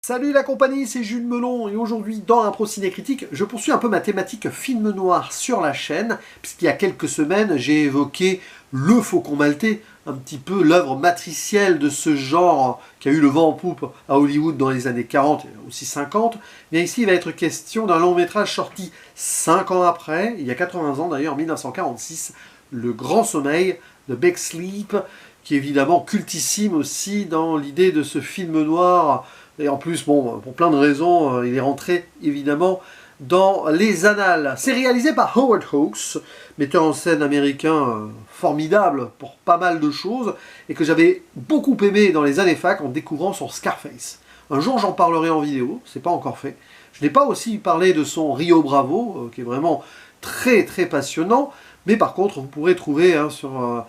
Salut la compagnie, c'est Jules Melon et aujourd'hui dans Impro Ciné Critique, je poursuis un peu ma thématique film noir sur la chaîne, puisqu'il y a quelques semaines j'ai évoqué Le Faucon Maltais, un petit peu l'œuvre matricielle de ce genre qui a eu le vent en poupe à Hollywood dans les années 40 et aussi 50. Mais ici il va être question d'un long métrage sorti 5 ans après, il y a 80 ans d'ailleurs, en 1946, Le Grand Sommeil de Big Sleep, qui est évidemment cultissime aussi dans l'idée de ce film noir. Et en plus, bon, pour plein de raisons, il est rentré évidemment dans les annales. C'est réalisé par Howard Hawks, metteur en scène américain formidable pour pas mal de choses, et que j'avais beaucoup aimé dans les années fac en découvrant son Scarface. Un jour j'en parlerai en vidéo, c'est pas encore fait. Je n'ai pas aussi parlé de son Rio Bravo, qui est vraiment très très passionnant, mais par contre vous pourrez trouver sur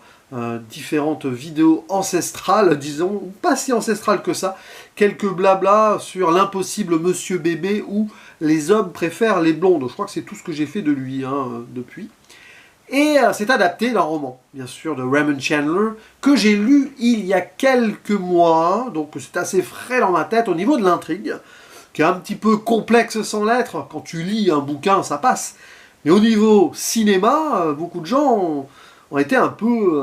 différentes vidéos ancestrales, disons, pas si ancestrales que ça, quelques blabla sur l'impossible Monsieur Bébé ou les hommes préfèrent les blondes. Je crois que c'est tout ce que j'ai fait de lui depuis. Et c'est adapté d'un roman, bien sûr, de Raymond Chandler, que j'ai lu il y a quelques mois, donc c'est assez frais dans ma tête au niveau de l'intrigue, qui est un petit peu complexe sans l'être. Quand tu lis un bouquin, ça passe. Mais au niveau cinéma, beaucoup de gens ont été un peu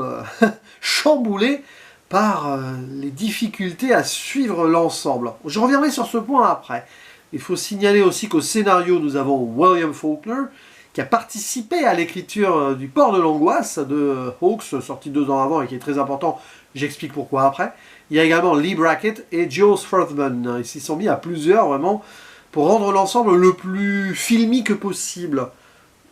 chamboulés par les difficultés à suivre l'ensemble. Je reviendrai sur ce point après. Il faut signaler aussi qu'au scénario, nous avons William Faulkner, qui a participé à l'écriture du Port de l'Angoisse de Hawks, sorti 2 ans avant et qui est très important. J'explique pourquoi après. Il y a également Lee Brackett et Joe Swartzman. Ils s'y sont mis à plusieurs, vraiment, pour rendre l'ensemble le plus filmique possible.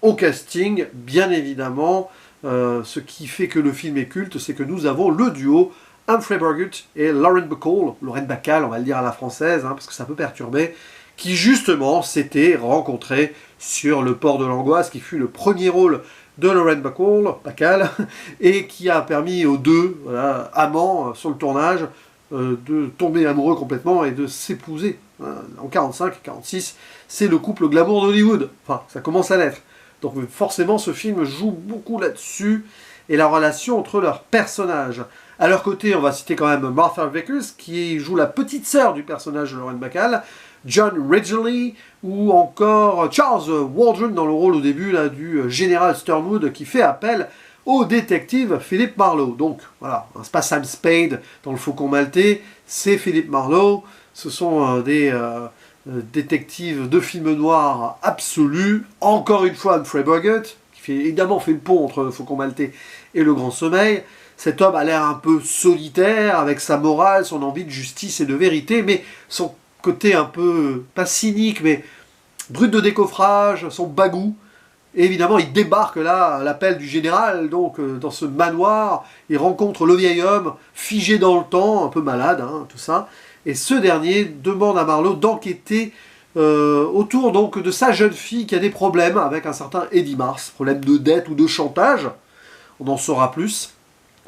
Au casting, bien évidemment, ce qui fait que le film est culte, c'est que nous avons le duo Humphrey Bogart et Lauren Bacall, on va le dire à la française, parce que ça peut perturber, qui justement s'étaient rencontrés sur le Port de l'Angoisse, qui fut le premier rôle de Lauren Bacall, et qui a permis aux deux amants sur le tournage de tomber amoureux complètement et de s'épouser. En 45-46, c'est le couple glamour d'Hollywood. Enfin, ça commence à l'être. Donc forcément, ce film joue beaucoup là-dessus, et la relation entre leurs personnages. À leur côté, on va citer quand même Martha Vickers, qui joue la petite sœur du personnage de Lauren Bacall, John Ridgely, ou encore Charles Waldron dans le rôle au début là, du général Sternwood, qui fait appel au détective Philip Marlowe. Donc voilà, c'est pas Sam Spade dans Le Faucon Maltais, c'est Philip Marlowe. Ce sont des détective de film noir absolu, encore une fois Humphrey Bogart, qui évidemment fait le pont entre Le Faucon Maltais et Le Grand Sommeil. Cet homme a l'air un peu solitaire, avec sa morale, son envie de justice et de vérité, mais son côté un peu, pas cynique, mais brut de décoffrage, son bagou. Et évidemment, il débarque là à l'appel du général, donc dans ce manoir, il rencontre le vieil homme, figé dans le temps, un peu malade, tout ça. Et ce dernier demande à Marlowe d'enquêter autour donc de sa jeune fille qui a des problèmes avec un certain Eddie Mars, problème de dette ou de chantage, on en saura plus.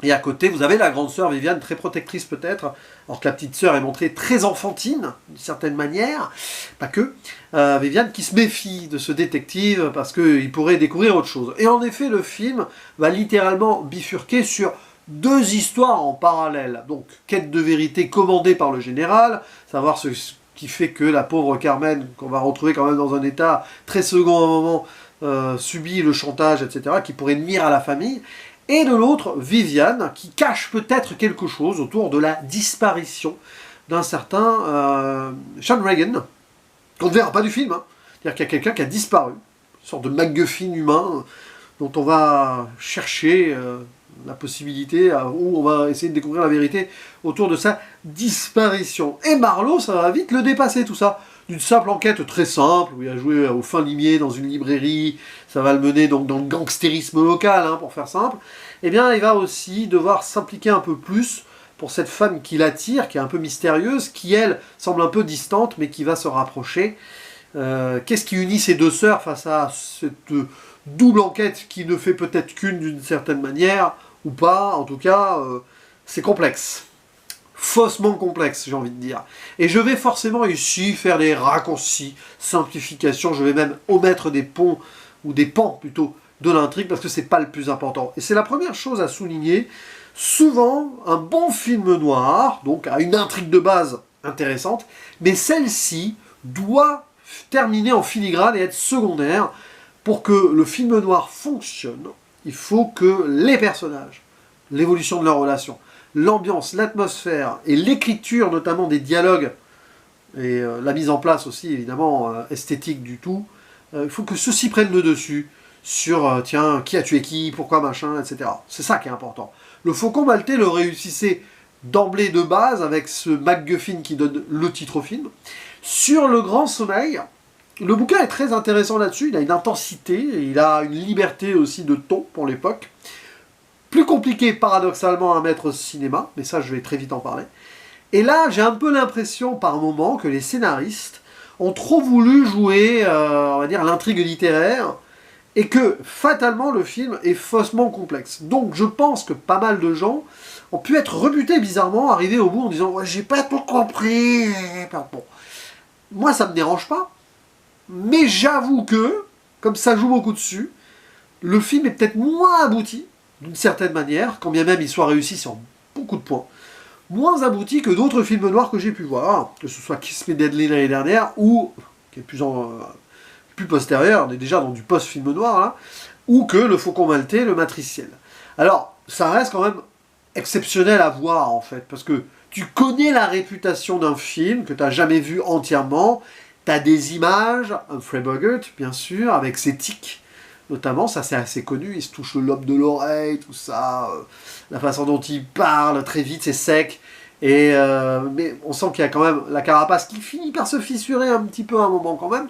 Et à côté, vous avez la grande sœur Viviane, très protectrice peut-être, alors que la petite sœur est montrée très enfantine, d'une certaine manière, pas que. Viviane qui se méfie de ce détective parce qu'il pourrait découvrir autre chose. Et en effet, le film va littéralement bifurquer sur 2 histoires en parallèle. Donc, quête de vérité commandée par le général, savoir ce qui fait que la pauvre Carmen, qu'on va retrouver quand même dans un état très second à un moment, subit le chantage, etc., qui pourrait nuire à la famille. Et de l'autre, Viviane, qui cache peut-être quelque chose autour de la disparition d'un certain Sean Regan, qu'on ne verra pas du film. C'est-à-dire qu'il y a quelqu'un qui a disparu, une sorte de MacGuffin humain, dont on va chercher la possibilité, où on va essayer de découvrir la vérité autour de sa disparition. Et Marlowe, ça va vite le dépasser tout ça. D'une simple enquête très simple, où il a joué au fin limier dans une librairie, ça va le mener donc dans le gangstérisme local, pour faire simple, eh bien il va aussi devoir s'impliquer un peu plus pour cette femme qui l'attire, qui est un peu mystérieuse, qui elle semble un peu distante, mais qui va se rapprocher. Qu'est-ce qui unit ces 2 sœurs face à cette double enquête qui ne fait peut-être qu'une d'une certaine manière, ou pas, en tout cas, c'est complexe. Faussement complexe, j'ai envie de dire. Et je vais forcément ici faire des raccourcis, simplifications, je vais même omettre des ponts, ou des pans plutôt, de l'intrigue, parce que c'est pas le plus important. Et c'est la première chose à souligner. Souvent, un bon film noir, donc à une intrigue de base intéressante, mais celle-ci doit terminer en filigrane et être secondaire. Pour que le film noir fonctionne, il faut que les personnages, l'évolution de leurs relations, l'ambiance, l'atmosphère et l'écriture notamment des dialogues et la mise en place aussi évidemment esthétique du tout, il faut que ceux-ci prennent le dessus sur tiens, qui a tué qui, pourquoi machin, etc. C'est ça qui est important. Le Faucon Maltais le réussissait d'emblée de base avec ce MacGuffin qui donne le titre au film. Sur Le Grand Sommeil, le bouquin est très intéressant là-dessus, il a une intensité, il a une liberté aussi de ton pour l'époque. Plus compliqué paradoxalement à mettre au cinéma, mais ça je vais très vite en parler. Et là j'ai un peu l'impression par moment que les scénaristes ont trop voulu jouer, on va dire, l'intrigue littéraire, et que fatalement le film est faussement complexe. Donc je pense que pas mal de gens ont pu être rebutés bizarrement, arriver au bout en disant ouais, j'ai pas tout compris. Bon. Moi ça me dérange pas. Mais j'avoue que, comme ça joue beaucoup dessus, le film est peut-être moins abouti, d'une certaine manière, quand bien même il soit réussi sur beaucoup de points, moins abouti que d'autres films noirs que j'ai pu voir, que ce soit Kiss Me Deadly l'année dernière, ou, qui est plus postérieur, on est déjà dans du post-film noir, là, ou que Le Faucon Maltais, Le Matriciel. Alors, ça reste quand même exceptionnel à voir, en fait, parce que tu connais la réputation d'un film que tu n'as jamais vu entièrement. T'as des images, Humphrey Bogart, bien sûr, avec ses tics, notamment, ça c'est assez connu, il se touche le lobe de l'oreille, tout ça, la façon dont il parle, très vite, c'est sec, et mais on sent qu'il y a quand même la carapace qui finit par se fissurer un petit peu à un moment quand même,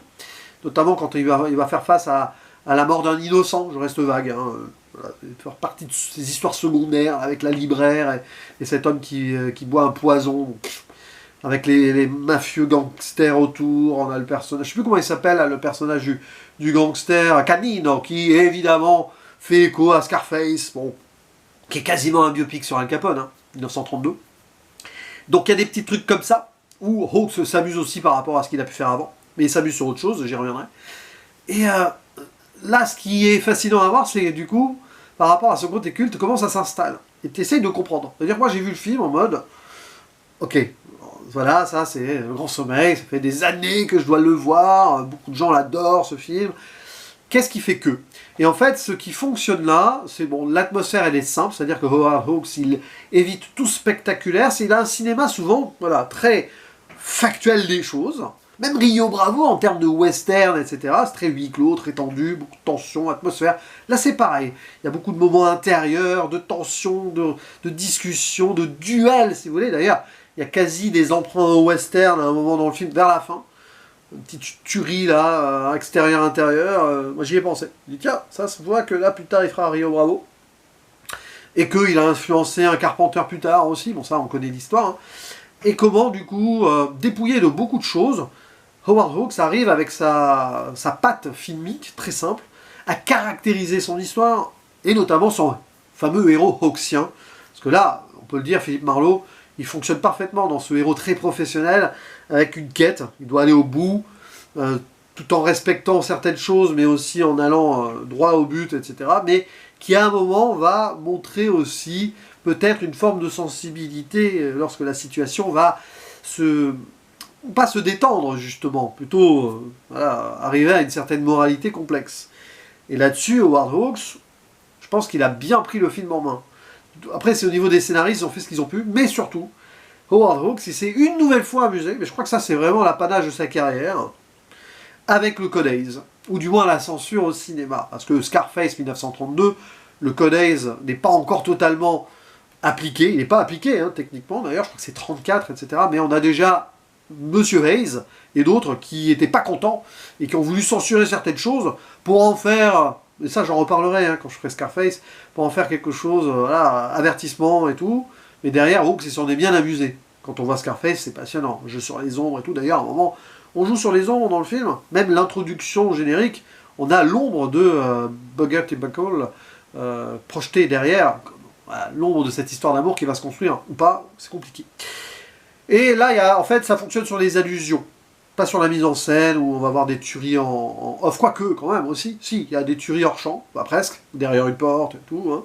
notamment quand il va faire face à la mort d'un innocent, je reste vague, hein, voilà, faire partie de ces histoires secondaires, avec la libraire, et cet homme qui boit un poison, avec les mafieux gangsters autour, on a le personnage, je sais plus comment il s'appelle, le personnage du gangster Canino, qui évidemment fait écho à Scarface, bon, qui est quasiment un biopic sur Al Capone, hein, 1932. Donc il y a des petits trucs comme ça, où Hawks s'amuse aussi par rapport à ce qu'il a pu faire avant, mais il s'amuse sur autre chose, j'y reviendrai. Et là, ce qui est fascinant à voir, c'est du coup, par rapport à ce côté culte, comment ça s'installe. Et tu essayes de comprendre. C'est-à-dire, moi j'ai vu le film en mode, ok, voilà, ça c'est Le Grand Sommeil, ça fait des années que je dois le voir, beaucoup de gens l'adorent ce film. Qu'est-ce qui fait que? Et en fait, ce qui fonctionne là, c'est bon, l'atmosphère elle est simple, c'est-à-dire que Howard Hawks, il évite tout spectaculaire, il a un cinéma souvent, voilà, très factuel des choses. Même Rio Bravo, en termes de western, etc., c'est très huis clos, très tendu, beaucoup de tension, atmosphère. Là, c'est pareil. Il y a beaucoup de moments intérieurs, de tension, de discussion, de duel, si vous voulez. D'ailleurs, il y a quasi des emprunts au western à un moment dans le film, vers la fin. Une petite tuerie, là, extérieur-intérieur. Moi, j'y ai pensé. Je dis, tiens, ça se voit que là, plus tard, il fera Rio Bravo. Et qu'il a influencé un Carpenter plus tard aussi. Bon, ça, on connaît l'histoire. Hein. Et comment, du coup, dépouillé de beaucoup de choses, Howard Hawks arrive avec sa patte filmique, très simple, à caractériser son histoire, et notamment son fameux héros hawksien. Parce que là, on peut le dire, Philippe Marlowe, il fonctionne parfaitement dans ce héros très professionnel, avec une quête, il doit aller au bout, tout en respectant certaines choses, mais aussi en allant droit au but, etc. Mais qui à un moment va montrer aussi peut-être une forme de sensibilité lorsque la situation va pas se détendre justement, plutôt voilà, arriver à une certaine moralité complexe. Et là-dessus, Howard Hawks, je pense qu'il a bien pris le film en main. Après, c'est au niveau des scénaristes, ils ont fait ce qu'ils ont pu, mais surtout, Howard Hawks, il s'est une nouvelle fois amusé, mais je crois que ça c'est vraiment l'apanage de sa carrière, avec le Code Haze, ou du moins la censure au cinéma. Parce que Scarface 1932, le Code Haze n'est pas encore totalement appliqué, il n'est pas appliqué hein, techniquement d'ailleurs, je crois que c'est 34, etc. Mais on a déjà Monsieur Hayes et d'autres qui n'étaient pas contents et qui ont voulu censurer certaines choses pour en faire, et ça j'en reparlerai hein, quand je ferai Scarface, pour en faire quelque chose, voilà, avertissement et tout. Mais derrière, Hawks, il s'en est bien amusé. Quand on voit Scarface, c'est passionnant. Jeu sur les ombres et tout. D'ailleurs, à un moment, on joue sur les ombres dans le film. Même l'introduction générique, on a l'ombre de Bogart et Bacall projetée derrière. Voilà, l'ombre de cette histoire d'amour qui va se construire. Ou pas, c'est compliqué. Et là, en fait, ça fonctionne sur les allusions. Pas sur la mise en scène, où on va avoir des tueries en off. Quoique, quand même, aussi. Si, il y a des tueries hors champ. Bah, presque. Derrière une porte et tout. Hein.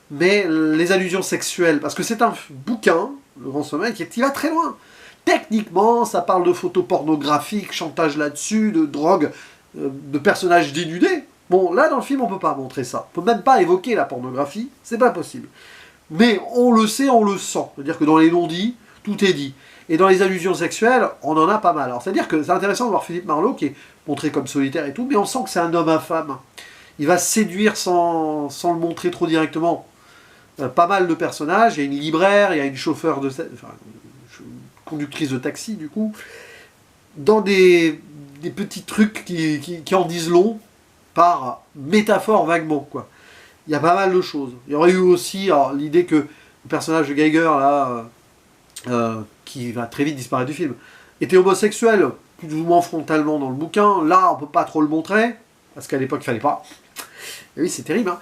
Mais les allusions sexuelles, parce que c'est un bouquin, Le Grand Sommeil, qui va très loin. techniquement, ça parle de photos pornographiques, chantage là-dessus, de drogue, de personnages dénudés. Bon, là, dans le film, on peut pas montrer ça. On peut même pas évoquer la pornographie, c'est pas possible. Mais on le sait, on le sent. C'est-à-dire que dans les non-dits, tout est dit. Et dans les allusions sexuelles, on en a pas mal. Alors, c'est-à-dire que c'est intéressant de voir Philippe Marlowe, qui est montré comme solitaire et tout, mais on sent que c'est un homme infâme. Il va séduire sans le montrer trop directement. Pas mal de personnages. Il y a une libraire, il y a une chauffeur de... Enfin, une conductrice de taxi, du coup. Dans des petits trucs qui en disent long, par métaphore vaguement, quoi. Il y a pas mal de choses. Il y aurait eu aussi l'idée que le personnage de Geiger, là, qui va très vite disparaître du film, était homosexuel, plus ou moins frontalement dans le bouquin. Là, on peut pas trop le montrer, parce qu'à l'époque, il fallait pas. Et oui, c'est terrible, hein.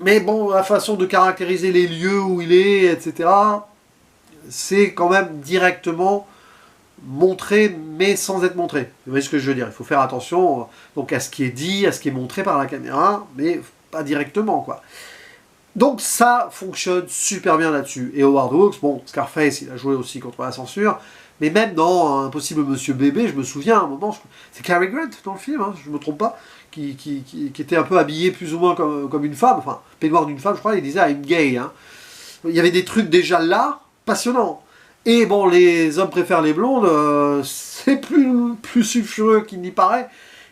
Mais bon, la façon de caractériser les lieux où il est, etc., c'est quand même directement montré, mais sans être montré. Vous voyez ce que je veux dire? Il faut faire attention donc à ce qui est dit, à ce qui est montré par la caméra, mais pas directement, quoi. Donc ça fonctionne super bien là-dessus. Et Howard Hawks, bon, Scarface, il a joué aussi contre la censure, mais même dans Impossible Monsieur Bébé, je me souviens à un moment, c'est Cary Grant dans le film, hein, je ne me trompe pas, qui était un peu habillé plus ou moins comme une femme, enfin, peignoir d'une femme, je crois, il disait I'm gay. Hein. Il y avait des trucs déjà là, passionnants. Et bon, les hommes préfèrent les blondes, c'est plus sulfureux qu'il n'y paraît,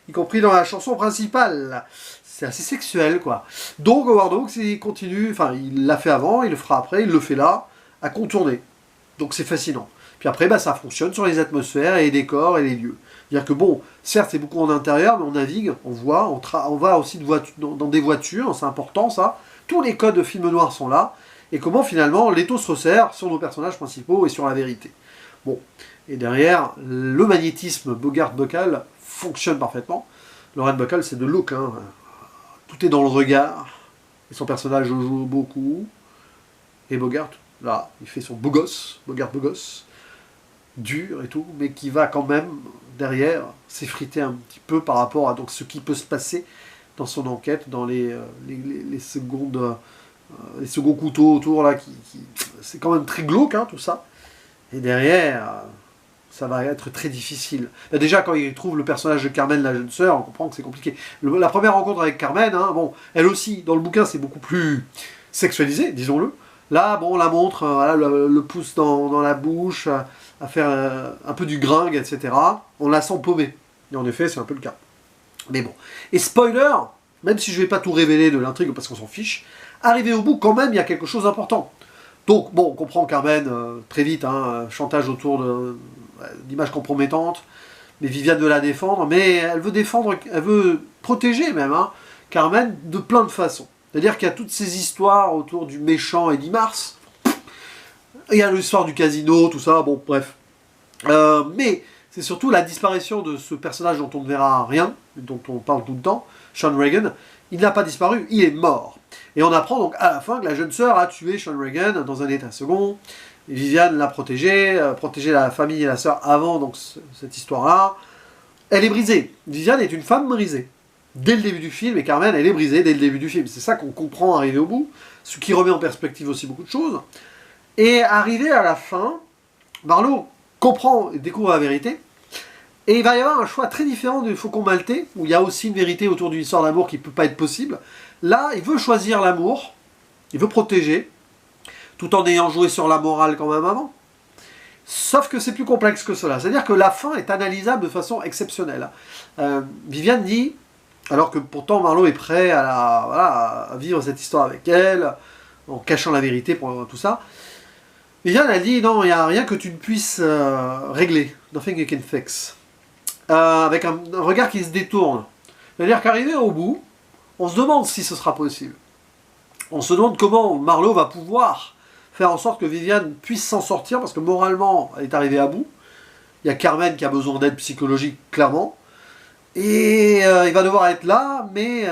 y compris dans la chanson principale. C'est assez sexuel, quoi. Donc Howard Hawks, il continue, enfin, il l'a fait avant, il le fera après, il le fait là, à contourner. Donc c'est fascinant. Puis après, bah, ça fonctionne sur les atmosphères et les décors et les lieux. C'est-à-dire que bon, certes, c'est beaucoup en intérieur, mais on navigue, on voit, on va aussi dans des voitures, c'est important ça. Tous les codes de film noir sont là. Et comment finalement l'étau se resserre sur nos personnages principaux et sur la vérité. Bon, et derrière, le magnétisme Bogart-Bacall fonctionne parfaitement. Lorraine Bacall, c'est de look, hein. Tout est dans le regard. Et son personnage joue beaucoup. Et Bogart, là, il fait son beau gosse, Bogart beau gosse, dur et tout, mais qui va quand même, derrière, s'effriter un petit peu par rapport à donc, ce qui peut se passer dans son enquête, dans les secondes... les seconds couteaux autour, là, c'est quand même très glauque, hein, tout ça. Et derrière, ça va être très difficile. Là, déjà, quand il trouve le personnage de Carmen, la jeune sœur, on comprend que c'est compliqué. La première rencontre avec Carmen, hein, bon, elle aussi, dans le bouquin, c'est beaucoup plus sexualisé, disons-le. Là, bon, on la montre, voilà, le pouce dans la bouche, à faire un peu du gringue, etc. On la sent paumée. Et en effet, c'est un peu le cas. Mais bon. Et spoiler, même si je ne vais pas tout révéler de l'intrigue, parce qu'on s'en fiche, arrivé au bout, quand même, il y a quelque chose d'important. Donc, bon, on comprend Carmen très vite, hein, chantage autour d'images compromettantes, mais Viviane veut la défendre, mais elle veut protéger même, hein, Carmen, de plein de façons. C'est-à-dire qu'il y a toutes ces histoires autour du méchant Eddie Mars, il y a l'histoire du casino, tout ça, bon, bref. Mais c'est surtout la disparition de ce personnage dont on ne verra rien, dont on parle tout le temps, Sean Regan. Il n'a pas disparu, il est mort. Et on apprend donc à la fin que la jeune sœur a tué Sean Regan dans un état second. Et Viviane l'a protégé la famille et la sœur avant donc, cette histoire-là. Elle est brisée. Viviane est une femme brisée. Dès le début du film, et Carmen, elle est brisée dès le début du film. C'est ça qu'on comprend arrivé au bout, ce qui remet en perspective aussi beaucoup de choses. Et arrivé à la fin, Marlowe comprend et découvre la vérité. Et il va y avoir un choix très différent du Faucon Maltais, où il y a aussi une vérité autour d'une histoire d'amour qui ne peut pas être possible. Là, il veut choisir l'amour, il veut protéger, tout en ayant joué sur la morale quand même avant. Sauf que c'est plus complexe que cela. C'est-à-dire que la fin est analysable de façon exceptionnelle. Viviane dit, alors que pourtant Marlowe est prêt à vivre cette histoire avec elle, en cachant la vérité pour tout ça, Viviane, elle dit, non, il n'y a rien que tu ne puisses régler. Nothing you can fix. Avec un regard qui se détourne. C'est-à-dire qu'arrivé au bout, on se demande si ce sera possible. On se demande comment Marlowe va pouvoir faire en sorte que Viviane puisse s'en sortir, parce que moralement, elle est arrivée à bout. Il y a Carmen qui a besoin d'aide psychologique, clairement. Et il va devoir être là, mais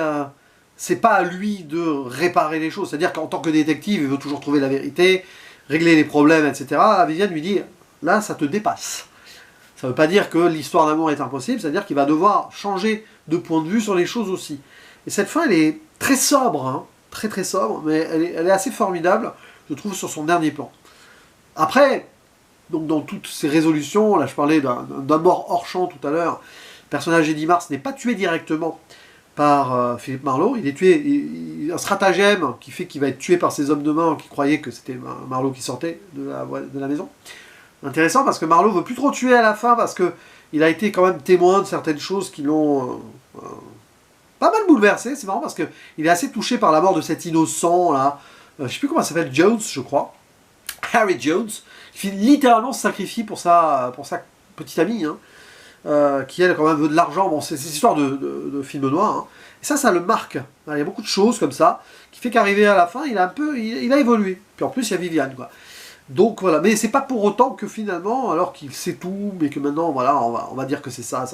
c'est pas à lui de réparer les choses. C'est-à-dire qu'en tant que détective, il veut toujours trouver la vérité, régler les problèmes, etc. Viviane lui dit, là, ça te dépasse. Ça ne veut pas dire que l'histoire d'amour est impossible, c'est-à-dire qu'il va devoir changer de point de vue sur les choses aussi. Et cette fin, elle est très sobre, hein, très très sobre, mais elle est assez formidable, je trouve, sur son dernier plan. Après, Donc dans toutes ces résolutions, là je parlais d'un mort hors champ tout à l'heure, le personnage Eddie Mars n'est pas tué directement par Philippe Marlowe, il est tué, un stratagème qui fait qu'il va être tué par ses hommes de main qui croyaient que c'était Marlowe qui sortait de la maison. Intéressant parce que Marlowe veut plus trop tuer à la fin parce que il a été quand même témoin de certaines choses qui l'ont pas mal bouleversé. C'est marrant parce que il est assez touché par la mort de cet innocent là, je sais plus comment ça s'appelle, Jones je crois, Harry Jones, qui littéralement se sacrifie pour sa petite amie, hein, qui elle quand même veut de l'argent. Bon, c'est cette histoire de film noir. Hein. Et ça le marque. Il y a beaucoup de choses comme ça qui fait qu'arrivé à la fin, il a évolué. Puis en plus, il y a Viviane, quoi. Donc voilà, mais c'est pas pour autant que finalement, alors qu'il sait tout, mais que maintenant, voilà, on va dire que c'est ça,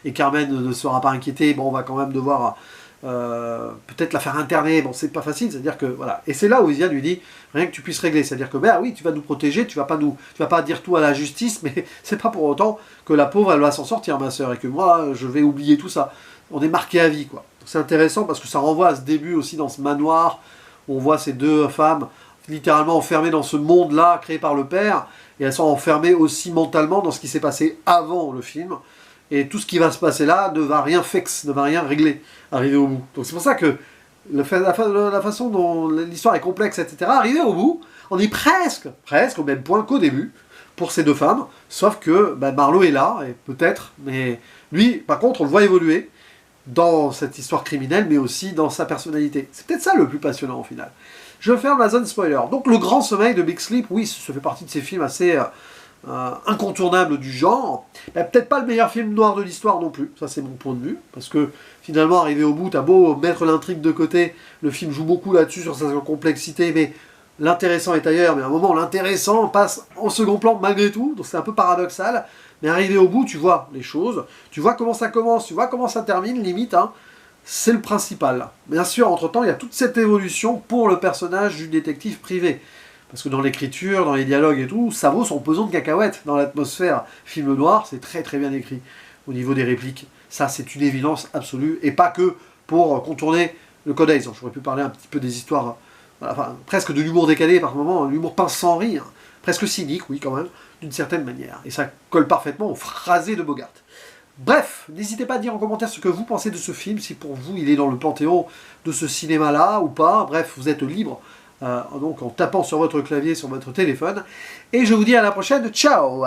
et Carmen ne sera pas inquiétée. Bon, on va quand même devoir peut-être la faire interner. Bon, c'est pas facile, c'est-à-dire que voilà. Et c'est là où Viviane lui dit rien que tu puisses régler, c'est-à-dire que ben oui, tu vas nous protéger, tu vas pas dire tout à la justice, mais c'est pas pour autant que la pauvre elle va s'en sortir, ma sœur, et que moi je vais oublier tout ça. On est marqué à vie, quoi. C'est intéressant parce que ça renvoie à ce début aussi dans ce manoir où on voit ces deux femmes littéralement enfermées dans ce monde-là créé par le père, et elles sont enfermées aussi mentalement dans ce qui s'est passé avant le film, et tout ce qui va se passer là ne va rien fixe, ne va rien régler, arriver au bout. Donc c'est pour ça que la façon dont l'histoire est complexe, etc., arriver au bout, on est presque au même point qu'au début, pour ces deux femmes, sauf que Marlowe est là, et peut-être, mais lui, par contre, on le voit évoluer dans cette histoire criminelle, mais aussi dans sa personnalité. C'est peut-être ça le plus passionnant au final. Je ferme la zone spoiler. Donc Le Grand Sommeil de Big Sleep, oui, ça fait partie de ces films assez incontournables du genre. Peut-être pas le meilleur film noir de l'histoire non plus, ça c'est mon point de vue, parce que finalement, arrivé au bout, t'as beau mettre l'intrigue de côté, le film joue beaucoup là-dessus, sur sa complexité, mais l'intéressant est ailleurs, mais à un moment, l'intéressant passe en second plan malgré tout, donc c'est un peu paradoxal, mais arrivé au bout, tu vois les choses, tu vois comment ça commence, tu vois comment ça termine, limite, hein. C'est le principal. Bien sûr, entre-temps, il y a toute cette évolution pour le personnage du détective privé. Parce que dans l'écriture, dans les dialogues et tout, ça vaut son pesant de cacahuètes dans l'atmosphère. Film noir, c'est très très bien écrit au niveau des répliques. Ça, c'est une évidence absolue. Et pas que pour contourner le code Hays. J'aurais pu parler un petit peu des histoires, enfin, presque de l'humour décalé par moments, l'humour pince sans rire. Presque cynique, oui, quand même, d'une certaine manière. Et ça colle parfaitement au phrasé de Bogart. Bref, n'hésitez pas à dire en commentaire ce que vous pensez de ce film, si pour vous il est dans le panthéon de ce cinéma-là ou pas. Bref, vous êtes libre, donc en tapant sur votre clavier, sur votre téléphone. Et je vous dis à la prochaine, ciao!